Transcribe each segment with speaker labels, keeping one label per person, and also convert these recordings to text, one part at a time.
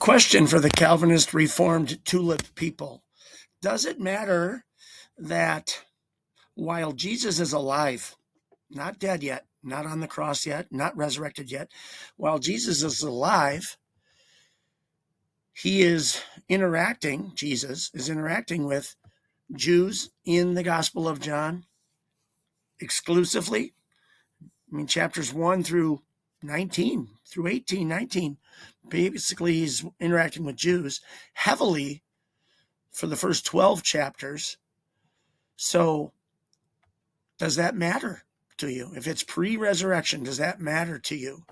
Speaker 1: Question for the Calvinist Reformed TULIP people. Does it matter that while Jesus is alive, not dead yet, not on the cross yet, not resurrected yet, while Jesus is alive, Jesus is interacting with Jews in the Gospel of John exclusively? Chapters 1 through 19, through 18, 19, basically he's interacting with Jews heavily for the first 12 chapters. So does that matter to you? If it's pre-resurrection, does that matter to you?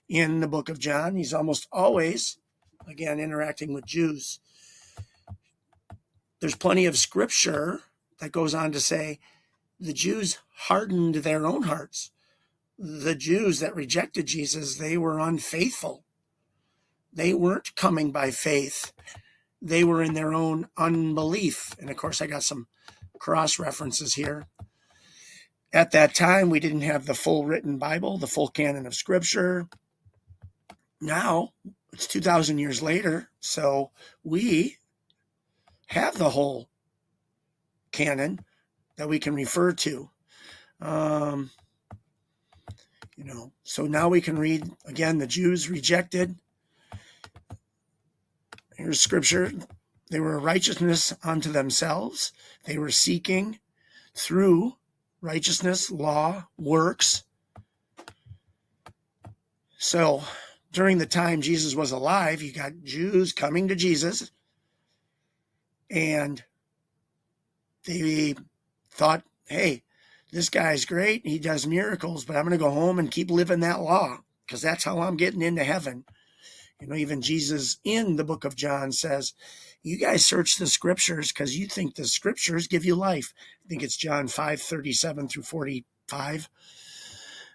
Speaker 1: In the book of John, he's almost always, again, interacting with Jews. There's plenty of scripture that goes on to say the Jews hardened their own hearts. The Jews that rejected Jesus, they were unfaithful. They weren't coming by faith. They were in their own unbelief. And of course, I got some cross references here. At that time, we didn't have the full written Bible, the full canon of Scripture. Now, it's 2,000 years later, so we have the whole canon that we can refer to. So now we can read, again, the Jews rejected. Here's Scripture. They were a righteousness unto themselves. They were seeking through righteousness, law, works. So during the time Jesus was alive, you got Jews coming to Jesus, and they thought, hey, this guy's great. He does miracles, but I'm going to go home and keep living that law because that's how I'm getting into heaven. Even Jesus in the book of John says, you guys search the scriptures because you think the scriptures give you life. I think it's John 5:37 through 45.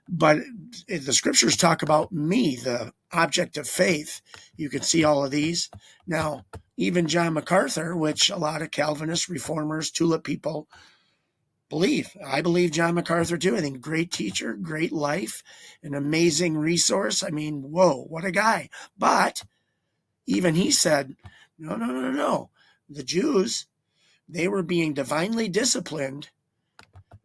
Speaker 1: But the scriptures talk about me, the object of faith. You can see all of these. Now, even John MacArthur, which a lot of Calvinists, Reformers, TULIP people believe. I believe John MacArthur too. I think great teacher, great life, an amazing resource. Whoa, what a guy. But even he said, no. The Jews, they were being divinely disciplined,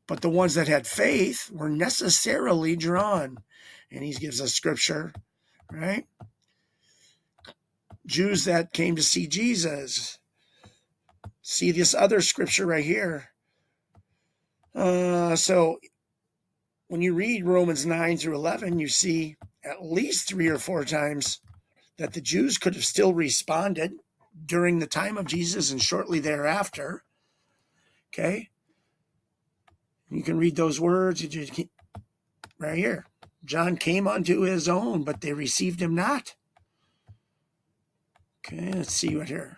Speaker 1: but the ones that had faith were necessarily drawn. And he gives us scripture, right? Jews that came to see Jesus. See this other scripture right here. So when you read Romans 9 through 11, you see at least 3 or 4 times that the Jews could have still responded during the time of Jesus and shortly thereafter. Okay? You can read those words right here. John came unto his own, but they received him not. Okay, let's see what here.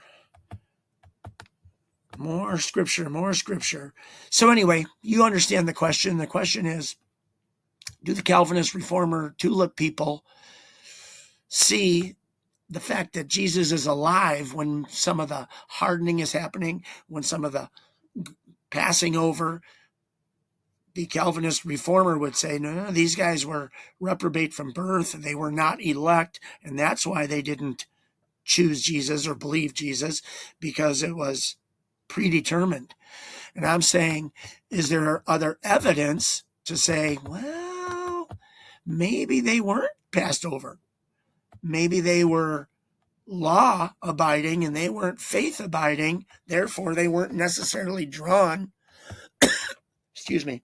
Speaker 1: More scripture. So anyway, you understand the question. The question is, do the Calvinist, Reformer, TULIP people see the fact that Jesus is alive when some of the hardening is happening, when some of the passing over? The Calvinist Reformer would say, no, these guys were reprobate from birth. They were not elect, and that's why they didn't choose Jesus or believe Jesus, because it was predetermined. And I'm saying, is there other evidence to say, well, maybe they weren't passed over. Maybe they were law abiding and they weren't faith abiding. Therefore, they weren't necessarily drawn. Excuse me.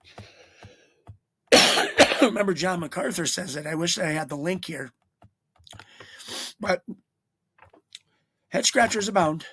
Speaker 1: Remember, John MacArthur says it. I wish I had the link here. But head scratchers abound.